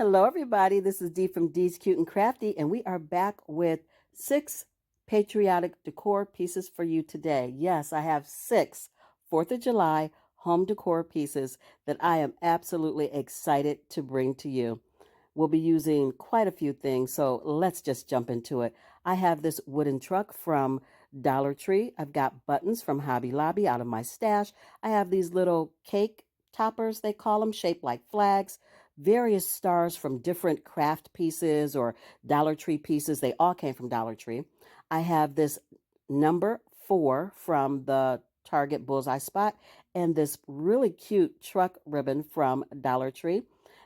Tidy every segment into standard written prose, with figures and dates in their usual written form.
Hello, everybody. This is Dee from Dee's Cute and Crafty, and we are back with 6 patriotic decor pieces for you today. Yes, I have 6 4th of July home decor pieces that I am absolutely excited to bring to you. We'll be using quite a few things, so let's just jump into it. I have this wooden truck from Dollar Tree. I've got buttons from Hobby Lobby out of my stash. I have these little cake toppers, they call them, shaped like flags, various stars from different craft pieces or Dollar Tree pieces. They all came from Dollar Tree. I have this number 4 from the Target Bullseye Spot and this really cute truck ribbon from Dollar Tree.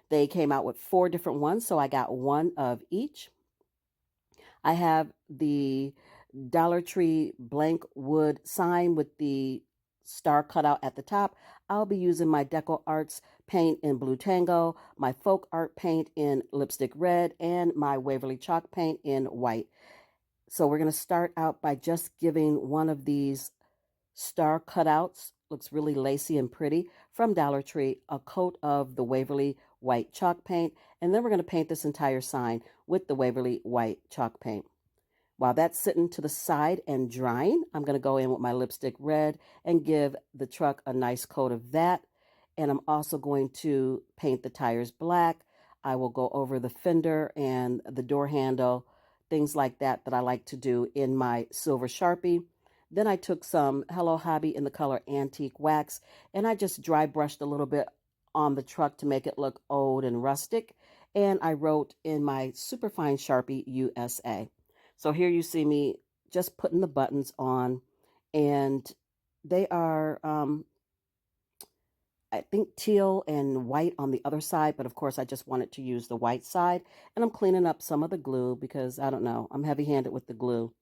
They came out with 4 different ones, so I got one of each. I have the Dollar Tree blank wood sign with the star cutout at the top. I'll be using my Decor Arts paint in Blue Tango, my Folk Art paint in Lipstick Red, and my Waverly Chalk paint in white. So we're going to start out by just giving one of these star cutouts, looks really lacy and pretty, from Dollar Tree, a coat of the Waverly white chalk paint, and then we're going to paint this entire sign with the Waverly white chalk paint. While that's sitting to the side and drying, I'm going to go in with my lipstick red and give the truck a nice coat of that. And I'm also going to paint the tires black. I will go over the fender and the door handle, things like that I like to do in my silver Sharpie. Then I took some Hello Hobby in the color Antique Wax, and I just dry brushed a little bit on the truck to make it look old and rustic. And I wrote in my superfine Sharpie USA. So here you see me just putting the buttons on, and they are, I think, teal and white on the other side, but of course I just wanted to use the white side. And I'm cleaning up some of the glue because, I don't know, I'm heavy-handed with the glue.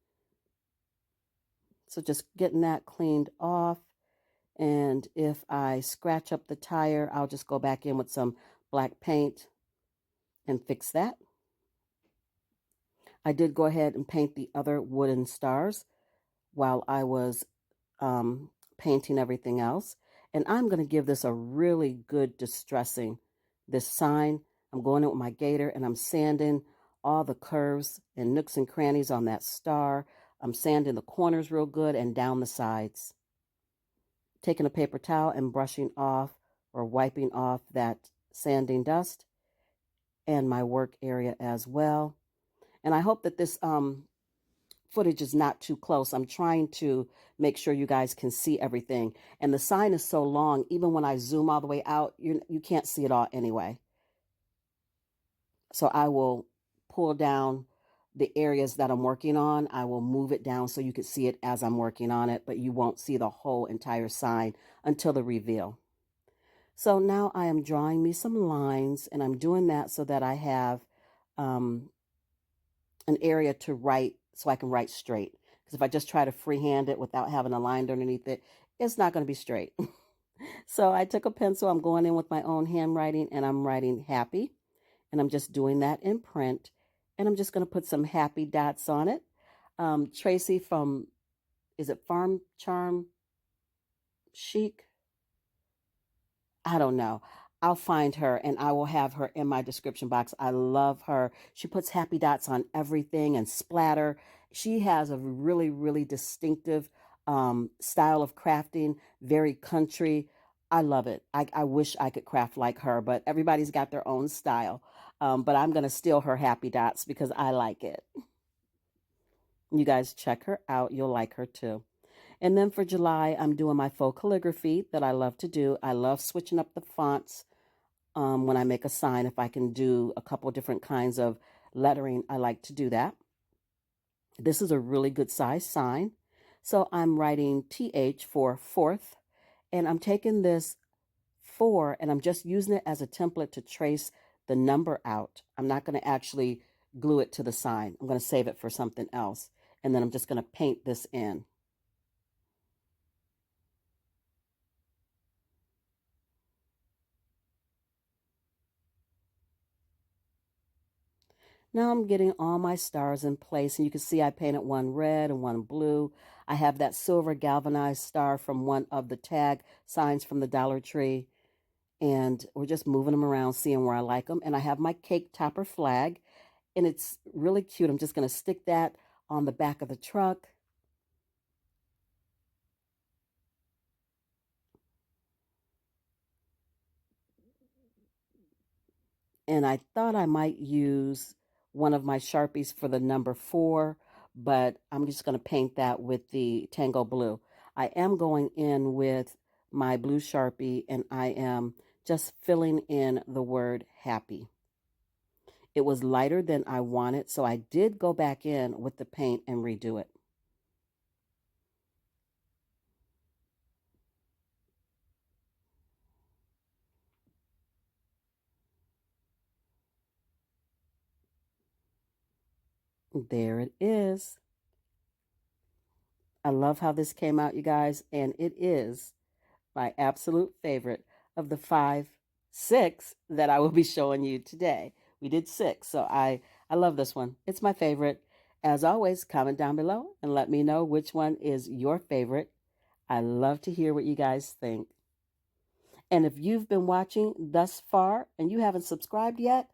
So just getting that cleaned off. And if I scratch up the tire, I'll just go back in with some black paint and fix that. I did go ahead and paint the other wooden stars while I was painting everything else. And I'm going to give this a really good distressing. This sign, I'm going in with my gator and I'm sanding all the curves and nooks and crannies on that star. I'm sanding the corners real good and down the sides. Taking a paper towel and brushing off or wiping off that sanding dust and my work area as well. And I hope that this footage is not too close. I'm trying to make sure you guys can see everything. And the sign is so long, even when I zoom all the way out, you can't see it all anyway. So I will pull down the areas that I'm working on. I will move it down so you can see it as I'm working on it, but you won't see the whole entire sign until the reveal. So now I am drawing me some lines, and I'm doing that so that I have an area to write, so I can write straight. Because if I just try to freehand it without having a line underneath it, it's not going to be straight. So I took a pencil, I'm going in with my own handwriting, and I'm writing happy. And I'm just doing that in print. And I'm just going to put some happy dots on it. Tracy from, is it Farm Charm Chic? I don't know. I'll find her and I will have her in my description box. I love her. She puts happy dots on everything and splatter. She has a really, really distinctive style of crafting, very country. I love it. I wish I could craft like her, but everybody's got their own style. But I'm going to steal her happy dots because I like it. You guys check her out. You'll like her too. And then for July, I'm doing my faux calligraphy that I love to do. I love switching up the fonts when I make a sign. If I can do a couple different kinds of lettering, I like to do that. This is a really good size sign. So I'm writing TH for 4th, and I'm taking this 4 and I'm just using it as a template to trace the number out. I'm not going to actually glue it to the sign. I'm going to save it for something else. And then I'm just going to paint this in. Now I'm getting all my stars in place, and you can see I painted one red and one blue. I have that silver galvanized star from one of the tag signs from the Dollar Tree. And we're just moving them around, seeing where I like them. And I have my cake topper flag, and it's really cute. I'm just going to stick that on the back of the truck. And I thought I might use one of my Sharpies for the number 4, but I'm just going to paint that with the Tango Blue. I am going in with my blue Sharpie, and I am just filling in the word happy. It was lighter than I wanted, so I did go back in with the paint and redo it. There it is. I love how this came out, you guys, and it is my absolute favorite of the 6 that I will be showing you today. We did 6, so I love this one. It's my favorite. As always, comment down below and let me know which one is your favorite. I love to hear what you guys think. And if you've been watching thus far and you haven't subscribed yet,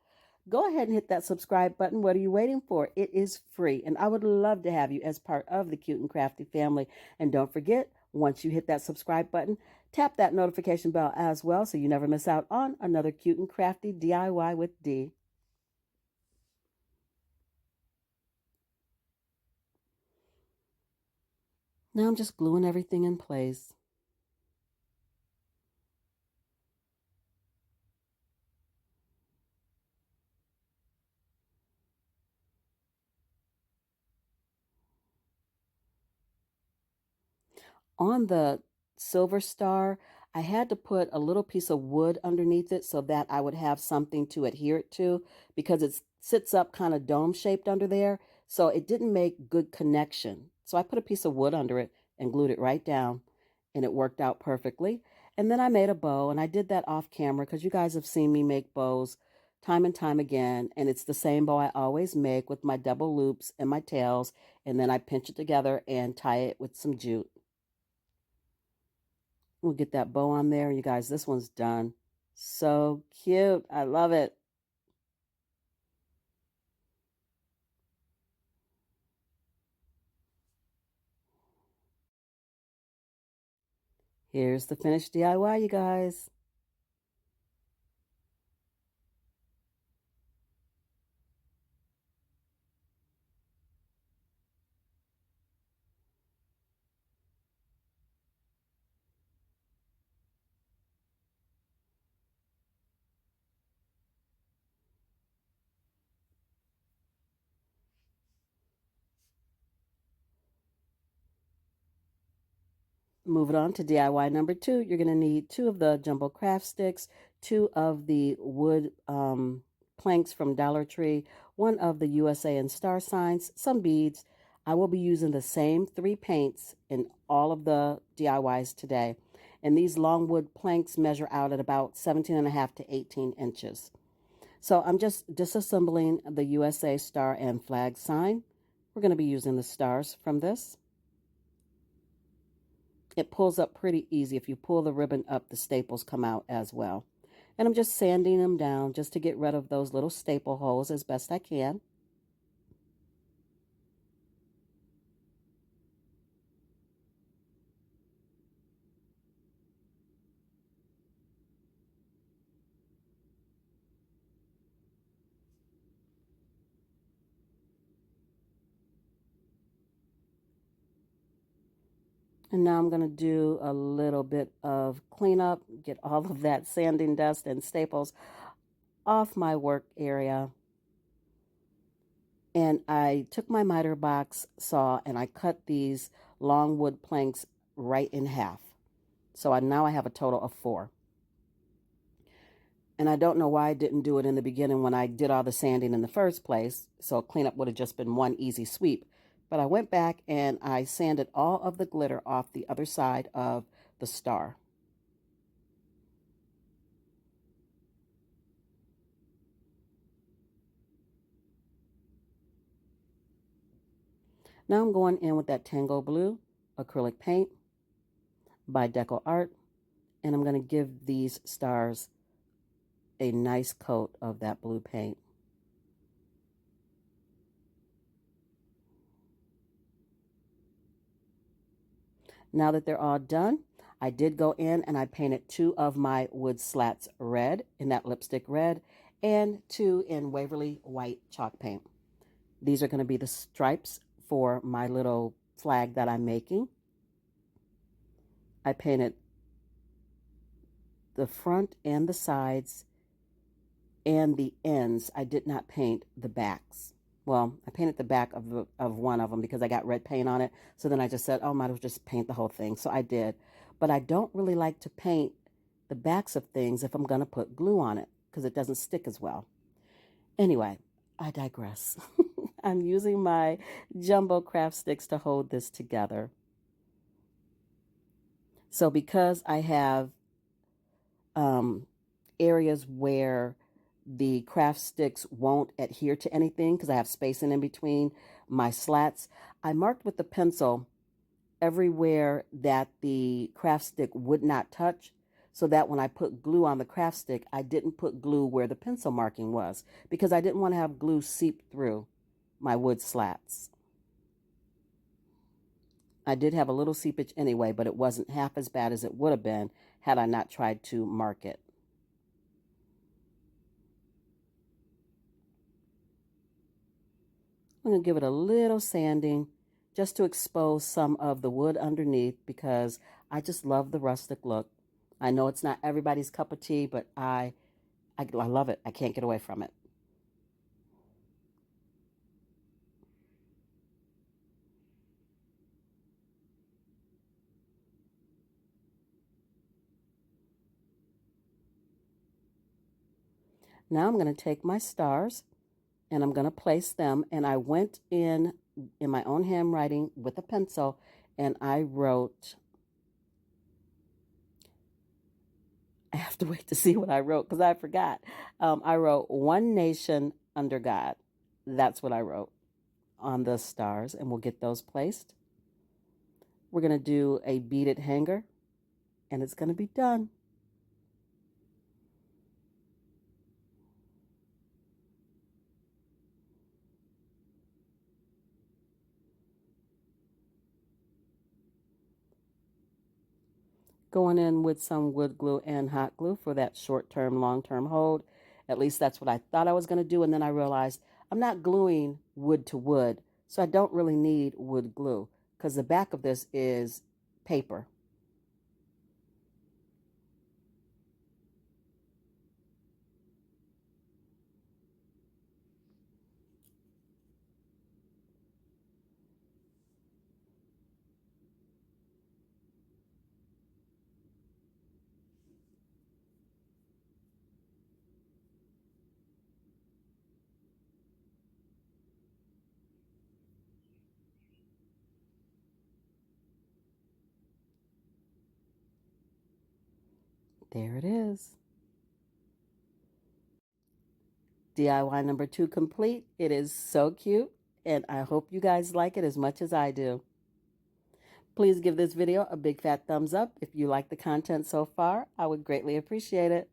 go ahead and hit that subscribe button. What are you waiting for? It is free, and I would love to have you as part of the Cute and Crafty family. And don't forget, once you hit that subscribe button, tap that notification bell as well so you never miss out on another Cute and Crafty DIY with D. Now I'm just gluing everything in place. On the silver star, I had to put a little piece of wood underneath it so that I would have something to adhere it to, because it sits up kind of dome shaped under there. So it didn't make good connection. So I put a piece of wood under it and glued it right down, and it worked out perfectly. And then I made a bow, and I did that off camera because you guys have seen me make bows time and time again. And it's the same bow I always make with my double loops and my tails. And then I pinch it together and tie it with some jute. We'll get that bow on there. You guys, this one's done. So cute. I love it. Here's the finished DIY, you guys. Moving on to DIY number 2, you're going to need 2 of the jumbo craft sticks, 2 of the wood planks from Dollar Tree, 1 of the USA and star signs, some beads. I will be using the same 3 paints in all of the DIYs today. And these long wood planks measure out at about 17.5 to 18 inches. So I'm just disassembling the USA star and flag sign. We're going to be using the stars from this. It pulls up pretty easy. If you pull the ribbon up, the staples come out as well. And I'm just sanding them down just to get rid of those little staple holes as best I can. And now I'm going to do a little bit of cleanup, get all of that sanding dust and staples off my work area. And I took my miter box saw and I cut these long wood planks right in half. So now I have a total of 4. And I don't know why I didn't do it in the beginning when I did all the sanding in the first place. So cleanup would have just been one easy sweep. But I went back and I sanded all of the glitter off the other side of the star. Now I'm going in with that Tango Blue acrylic paint by Decor Art. And I'm going to give these stars a nice coat of that blue paint. Now that they're all done, I did go in and I painted 2 of my wood slats red in that lipstick red and 2 in Waverly white chalk paint. These are going to be the stripes for my little flag that I'm making. I painted the front and the sides and the ends. I did not paint the backs. Well, I painted the back of one of them because I got red paint on it. So then I just said, oh, might as well just paint the whole thing. So I did. But I don't really like to paint the backs of things if I'm going to put glue on it because it doesn't stick as well. Anyway, I digress. I'm using my jumbo craft sticks to hold this together. So because I have areas where the craft sticks won't adhere to anything because I have spacing in between my slats, I marked with the pencil everywhere that the craft stick would not touch so that when I put glue on the craft stick, I didn't put glue where the pencil marking was because I didn't want to have glue seep through my wood slats. I did have a little seepage anyway, but it wasn't half as bad as it would have been had I not tried to mark it. I'm going to give it a little sanding just to expose some of the wood underneath because I just love the rustic look. I know it's not everybody's cup of tea, but I love it. I can't get away from it. Now I'm going to take my stars and I'm going to place them. And I went in my own handwriting with a pencil and I wrote, I have to wait to see what I wrote because I forgot. I wrote one nation under God. That's what I wrote on the stars, and we'll get those placed. We're going to do a beaded hanger, and it's going to be done. Going in with some wood glue and hot glue for that short-term, long-term hold. At least that's what I thought I was going to do, and then I realized I'm not gluing wood to wood, so I don't really need wood glue because the back of this is paper. There it is. DIY number 2 complete. It is so cute, and I hope you guys like it as much as I do. Please give this video a big fat thumbs up if you like the content so far. I would greatly appreciate it.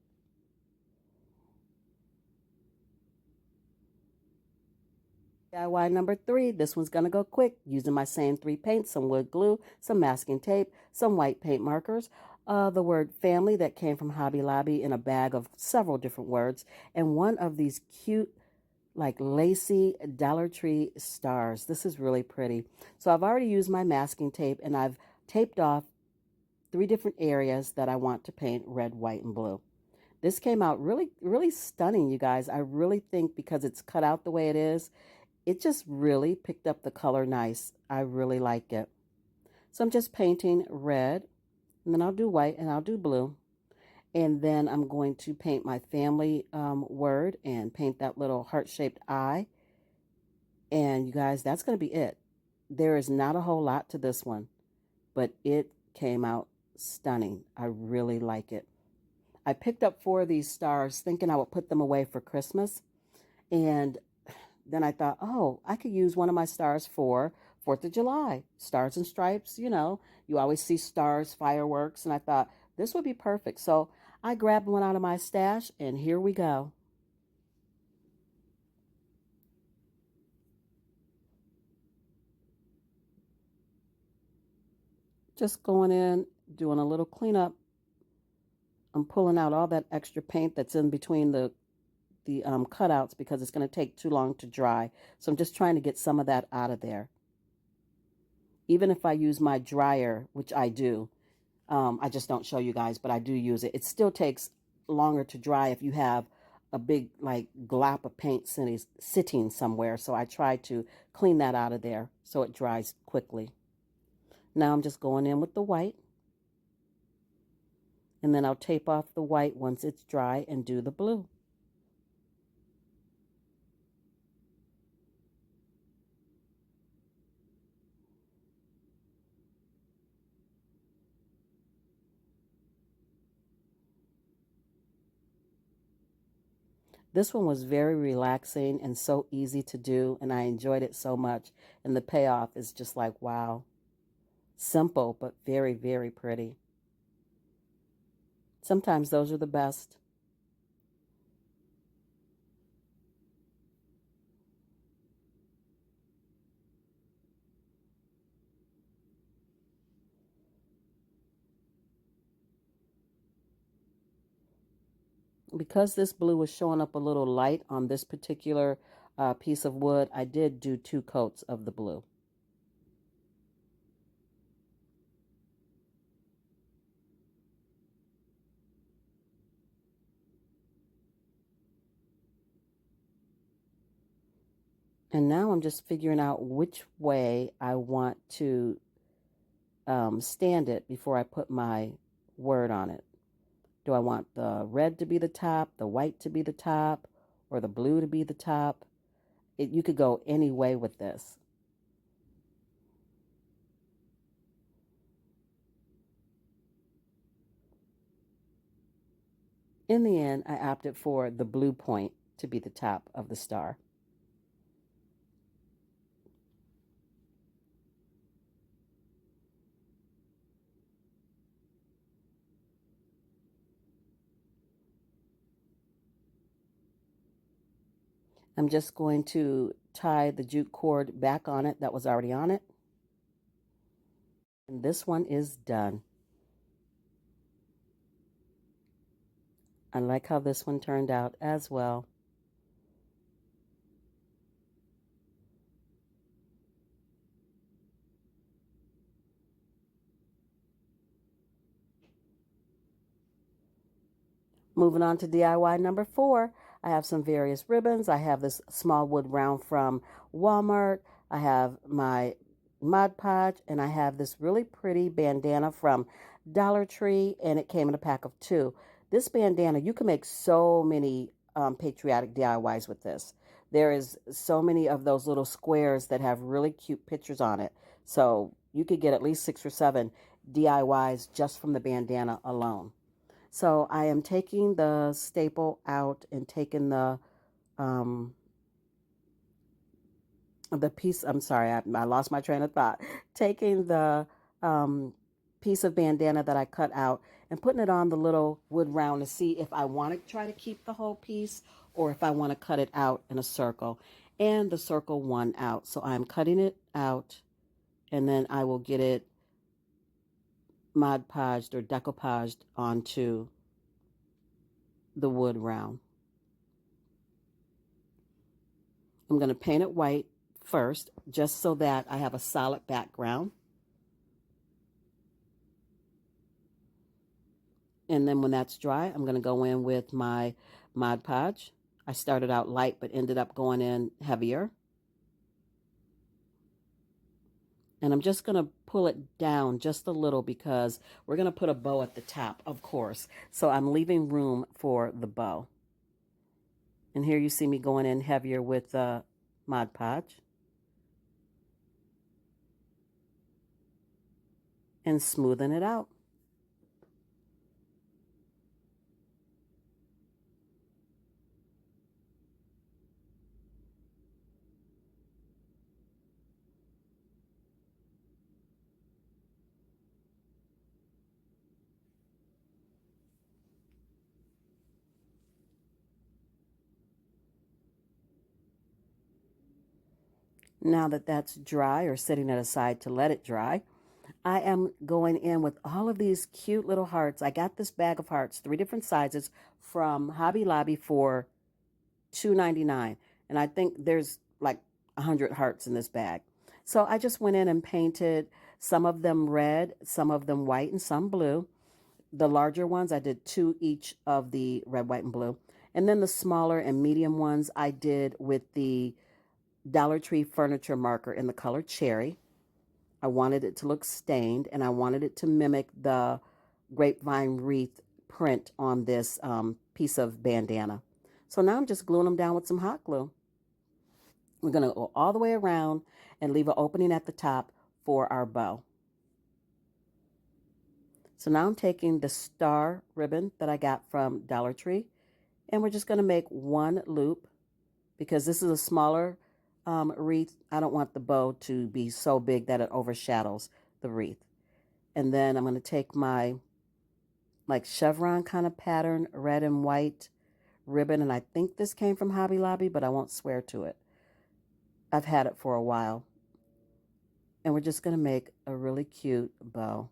DIY number 3. This one's going to go quick using my same 3 paints, some wood glue, some masking tape, some white paint markers, the word family that came from Hobby Lobby in a bag of several different words, and one of these cute like lacy Dollar Tree stars. This is really pretty. So I've already used my masking tape and I've taped off 3 different areas that I want to paint red, white, and blue. This came out really, really stunning, you guys. I really think because it's cut out the way it is, it just really picked up the color nice. I really like it. So I'm just painting red, and then I'll do white, and I'll do blue. And then I'm going to paint my family word and paint that little heart-shaped eye. And you guys, that's going to be it. There is not a whole lot to this one, but it came out stunning. I really like it. I picked up 4 of these stars thinking I would put them away for Christmas. And then I thought, oh, I could use one of my stars for 4th of July. Stars and stripes, you know, you always see stars, fireworks. And I thought this would be perfect. So I grabbed one out of my stash, and here we go. Just going in, doing a little cleanup. I'm pulling out all that extra paint that's in between the cutouts because it's going to take too long to dry. So I'm just trying to get some of that out of there. Even if I use my dryer, which I do, I just don't show you guys, but I do use it. It still takes longer to dry if you have a big like glop of paint sitting somewhere. So I try to clean that out of there so it dries quickly. Now I'm just going in with the white. And then I'll tape off the white once it's dry and do the blue. This one was very relaxing and so easy to do, and I enjoyed it so much. And the payoff is just like, wow. Simple, but very, very pretty. Sometimes those are the best. Because this blue was showing up a little light on this particular piece of wood, I did do 2 coats of the blue. And now I'm just figuring out which way I want to stand it before I put my word on it. Do I want the red to be the top, the white to be the top, or the blue to be the top? You could go any way with this. In the end, I opted for the blue point to be the top of the star. I'm just going to tie the jute cord back on it that was already on it. And this one is done. I like how this one turned out as well. Moving on to DIY number 4, I have some various ribbons. I have this small wood round from Walmart. I have my Mod Podge, and I have this really pretty bandana from Dollar Tree, and it came in a pack of 2. This bandana, you can make so many patriotic DIYs with this. There is so many of those little squares that have really cute pictures on it. So you could get at least 6 or 7 DIYs just from the bandana alone. So I am taking the staple out and taking um, the piece. I'm sorry, I lost my train of thought. Taking the piece of bandana that I cut out and putting it on the little wood round to see if I want to try to keep the whole piece or if I want to cut it out in a circle. And the circle won out. So I'm cutting it out and then I will get it Mod Podged or decoupaged onto the wood round. I'm going to paint it white first, just so that I have a solid background. And then when that's dry, I'm going to go in with my Mod Podge. I started out light, but ended up going in heavier. And I'm just going to pull it down just a little because we're going to put a bow at the top, of course. So I'm leaving room for the bow. And here you see me going in heavier with Mod Podge. And smoothing it out. Now that that's dry or sitting it aside to let it dry, I am going in with all of these cute little hearts. I got this bag of hearts, 3 different sizes from Hobby Lobby for $2.99. And I think there's like 100 hearts in this bag. So I just went in and painted some of them red, some of them white, and some blue. The larger ones, I did 2 each of the red, white, and blue. And then the smaller and medium ones I did with the Dollar Tree furniture marker in the color cherry. I wanted it to look stained, and I wanted it to mimic the grapevine wreath print on this piece of bandana. So now I'm just gluing them down with some hot glue. We're going to go all the way around and leave an opening at the top for our bow. So now I'm taking the star ribbon that I got from Dollar Tree, and we're just going to make 1 loop because this is a smaller wreath. I don't want the bow to be so big that it overshadows the wreath. And then I'm going to take my like chevron kind of pattern, red and white ribbon, and I think this came from Hobby Lobby, but I won't swear to it. I've had it for a while. And we're just going to make a really cute bow.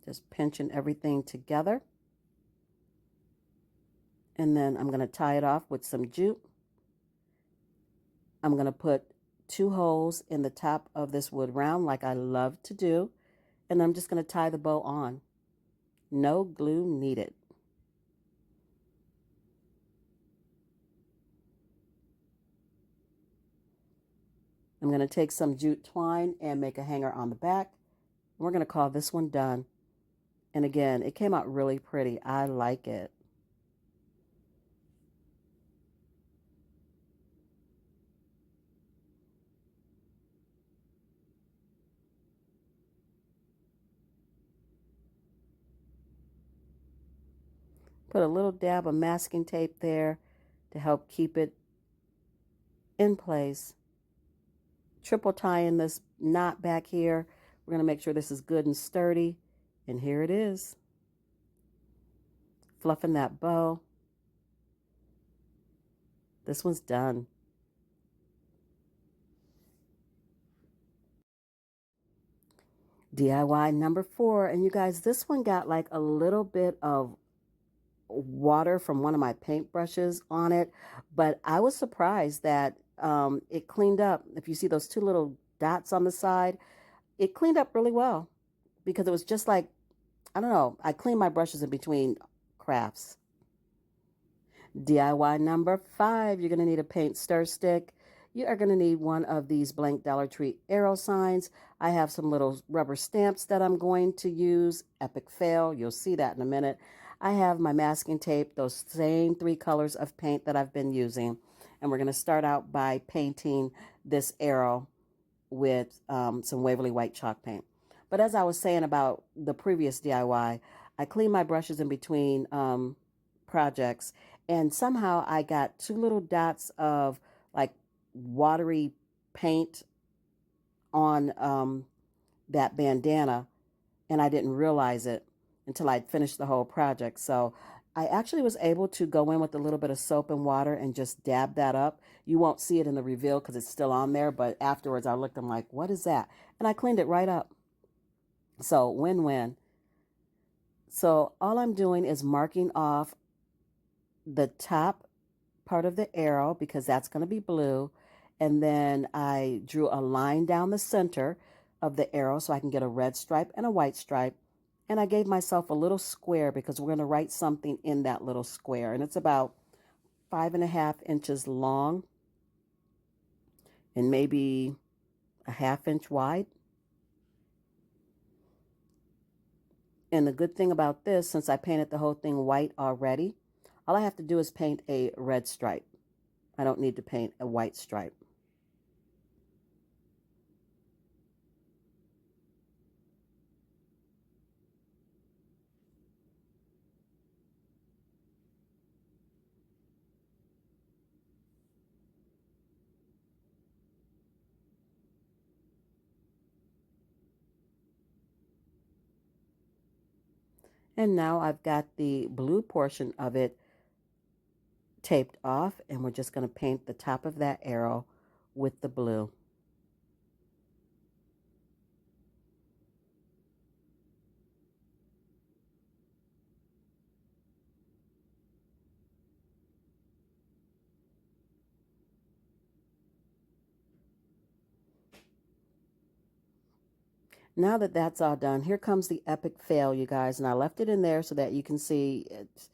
Just pinching everything together. And then I'm going to tie it off with some jute. I'm going to put 2 holes in the top of this wood round like I love to do. And I'm just going to tie the bow on. No glue needed. I'm going to take some jute twine and make a hanger on the back. We're going to call this one done. And again, it came out really pretty. I like it. Put a little dab of masking tape there to help keep it in place. Triple tying this knot back here. We're going to make sure this is good and sturdy. And here it is. Fluffing that bow. This one's done. DIY number 4. And you guys, this one got like a little bit of water from one of my paintbrushes on it, but I was surprised that it cleaned up. If you see those 2 little dots on the side, it cleaned up really well because it was just like, I don't know, I clean my brushes in between crafts. DIY number 5, you're going to need a paint stir stick. You are going to need one of these blank Dollar Tree arrow signs. I have some little rubber stamps that I'm going to use. Epic fail. You'll see that in a minute. I have my masking tape, those same 3 colors of paint that I've been using. And we're going to start out by painting this arrow with some Waverly White chalk paint. But as I was saying about the previous DIY, I clean my brushes in between projects, and somehow I got 2 little dots of like watery paint on that bandana, and I didn't realize it until I'd finished the whole project. So I actually was able to go in with a little bit of soap and water and just dab that up. You won't see it in the reveal because it's still on there, but afterwards I looked, I'm like, what is that? And I cleaned it right up. So win-win. So all I'm doing is marking off the top part of the arrow because that's going to be blue. And then I drew a line down the center of the arrow so I can get a red stripe and a white stripe. And I gave myself a little square because we're going to write something in that little square. And it's about 5.5 inches long and maybe a 1/2 inch wide. And the good thing about this, since I painted the whole thing white already, all I have to do is paint a red stripe. I don't need to paint a white stripe. And now I've got the blue portion of it taped off, and we're just going to paint the top of that arrow with the blue. Now that that's all done, here comes the epic fail, you guys. And I left it in there so that you can see it.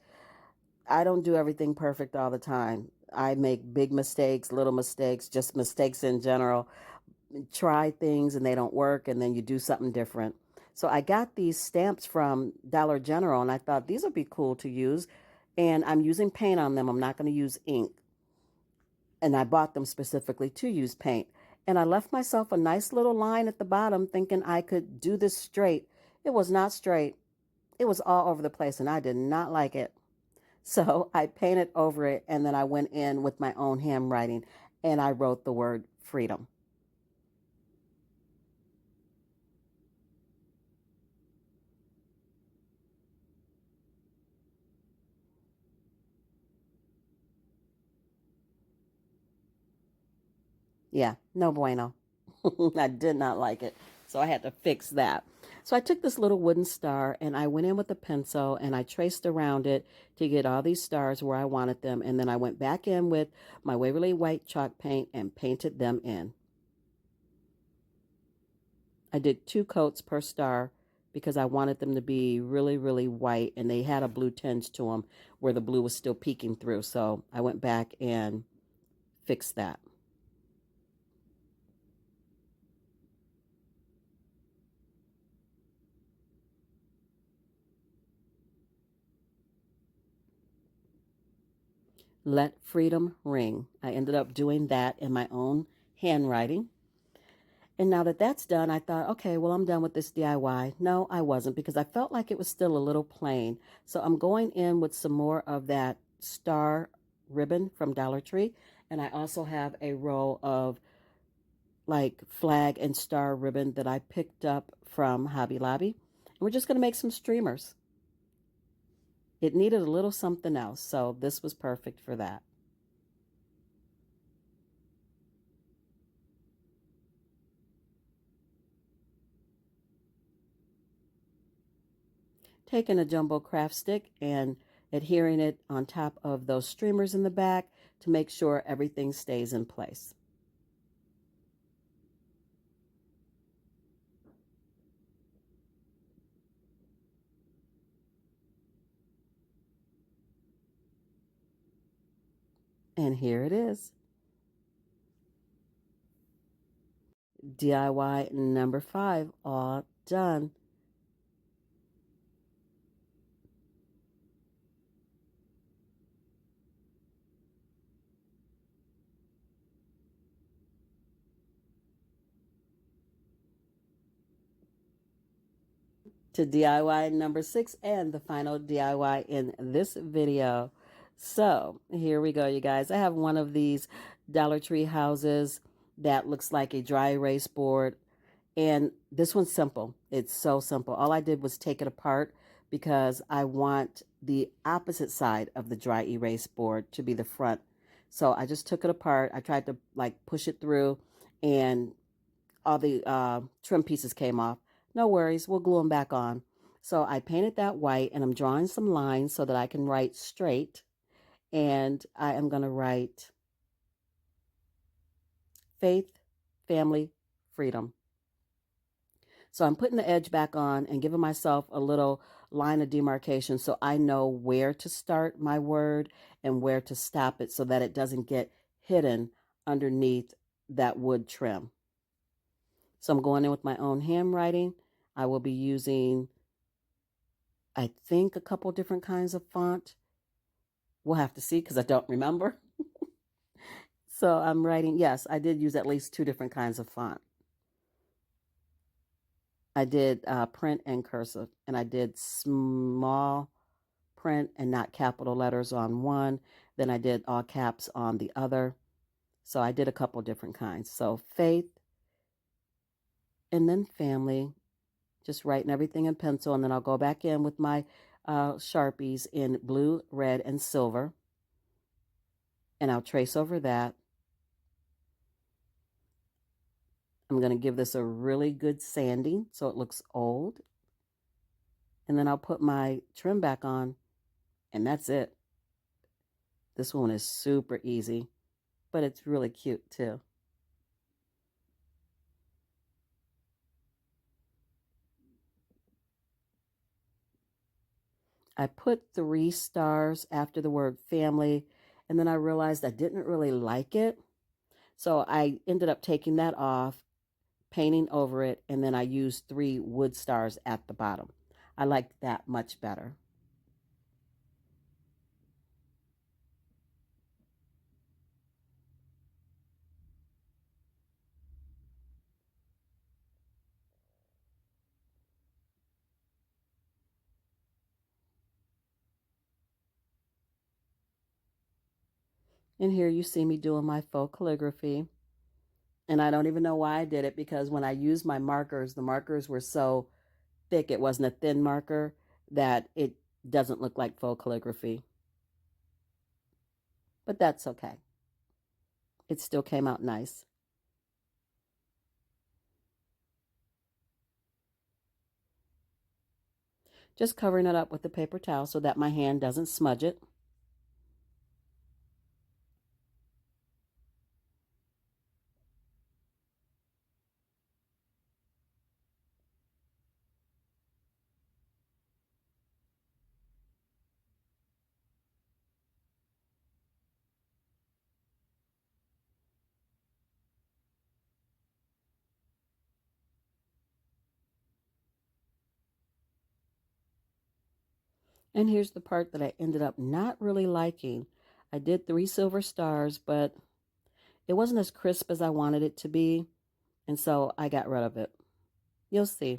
I don't do everything perfect all the time. I make big mistakes, little mistakes, just mistakes in general. Try things and they don't work, and then you do something different. So I got these stamps from Dollar General, and I thought these would be cool to use. And I'm using paint on them. I'm not going to use ink. And I bought them specifically to use paint. And I left myself a nice little line at the bottom thinking I could do this straight. It was not straight. It was all over the place, and I did not like it. So I painted over it, and then I went in with my own handwriting and I wrote the word freedom. Yeah, no bueno. I did not like it. So I had to fix that. So I took this little wooden star and I went in with a pencil and I traced around it to get all these stars where I wanted them. And then I went back in with my Waverly White chalk paint and painted them in. I did 2 coats per star because I wanted them to be really, really white, and they had a blue tinge to them where the blue was still peeking through. So I went back and fixed that. Let freedom ring. I ended up doing that in my own handwriting. And now that that's done, I thought, okay, well, I'm done with this DIY. No, I wasn't, because I felt like it was still a little plain. So I'm going in with some more of that star ribbon from Dollar Tree. And I also have a roll of like flag and star ribbon that I picked up from Hobby Lobby. And we're just going to make some streamers. It needed a little something else, so this was perfect for that. Taking a jumbo craft stick and adhering it on top of those streamers in the back to make sure everything stays in place. And here it is. DIY number 5, all done. To DIY number 6 and the final DIY in this video. So here we go, you guys. I have one of these Dollar Tree houses that looks like a dry erase board. And this one's simple. It's so simple. All I did was take it apart because I want the opposite side of the dry erase board to be the front. So I just took it apart. I tried to like push it through, and all the trim pieces came off. No worries, we'll glue them back on. So I painted that white, and I'm drawing some lines so that I can write straight. And I am going to write faith, family, freedom. So I'm putting the edge back on and giving myself a little line of demarcation so I know where to start my word and where to stop it so that it doesn't get hidden underneath that wood trim. So I'm going in with my own handwriting. I will be using, I think, a couple different kinds of font. We'll have to see because I don't remember. So I'm writing, yes, I did use at least 2 different kinds of font. I did print and cursive, and I did small print and not capital letters on one. Then I did all caps on the other. So I did a couple different kinds. So faith and then family, just writing everything in pencil. And then I'll go back in with my Sharpies in blue, red, and silver. And I'll trace over that. I'm going to give this a really good sanding so it looks old. And then I'll put my trim back on, and that's it. This one is super easy, but it's really cute too. I put 3 stars after the word family, and then I realized I didn't really like it. So I ended up taking that off, painting over it, and then I used 3 wood stars at the bottom. I liked that much better. And here you see me doing my faux calligraphy. And I don't even know why I did it, because when I used my markers, the markers were so thick, it wasn't a thin marker, that it doesn't look like faux calligraphy. But that's okay. It still came out nice. Just covering it up with the paper towel so that my hand doesn't smudge it. And here's the part that I ended up not really liking. I did 3 silver stars, but it wasn't as crisp as I wanted it to be, and so I got rid of it. You'll see.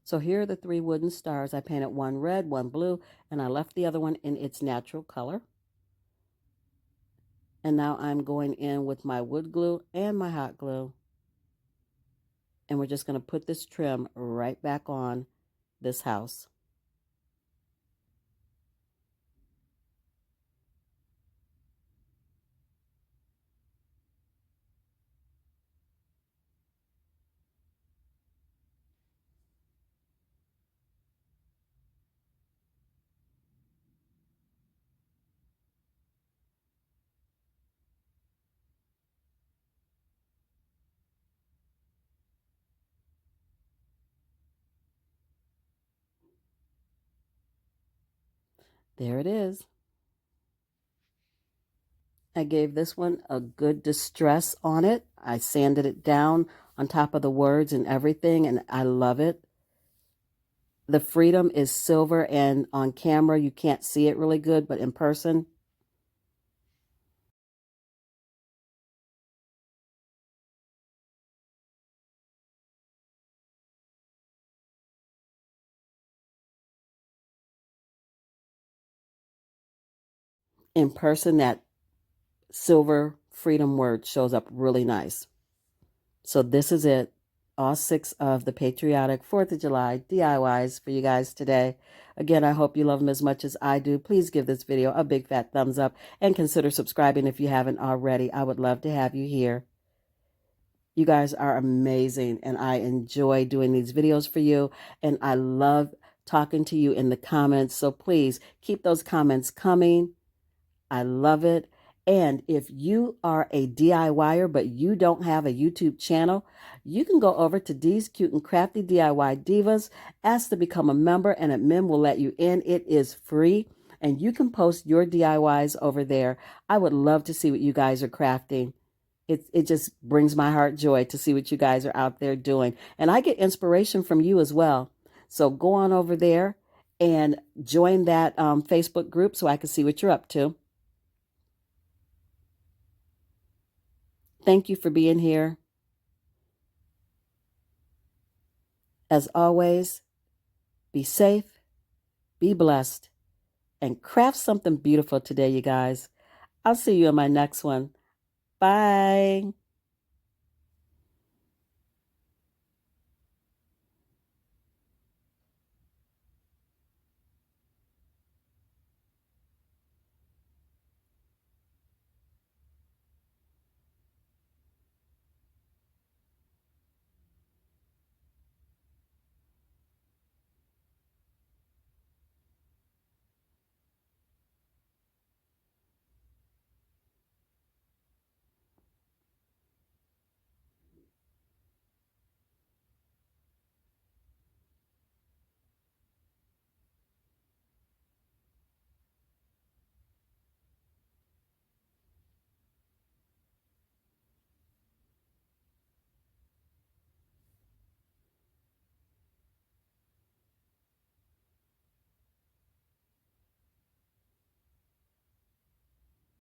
So here are the 3 wooden stars. I painted one red, one blue, and I left the other one in its natural color. And now I'm going in with my wood glue and my hot glue. And we're just going to put this trim right back on this house. There it is. I gave this one a good distress on it. I sanded it down on top of the words and everything, and I love it. The freedom is silver, and on camera you can't see it really good, but in person that silver freedom word shows up really nice. So this is it. All 6 of the Patriotic 4th of July DIYs for you guys today. Again, I hope you love them as much as I do. Please give this video a big fat thumbs up and consider subscribing if you haven't already. I would love to have you here. You guys are amazing, and I enjoy doing these videos for you, and I love talking to you in the comments. So please keep those comments coming. I love it. And if you are a DIYer but you don't have a YouTube channel, you can go over to D's Cute and Crafty DIY Divas, ask to become a member, and admin will let you in. It is free, and you can post your DIYs over there. I would love to see what you guys are crafting. It just brings my heart joy to see what you guys are out there doing. And I get inspiration from you as well. So go on over there and join that Facebook group so I can see what you're up to. Thank you for being here. As always, be safe, be blessed, and craft something beautiful today, you guys. I'll see you in my next one. Bye.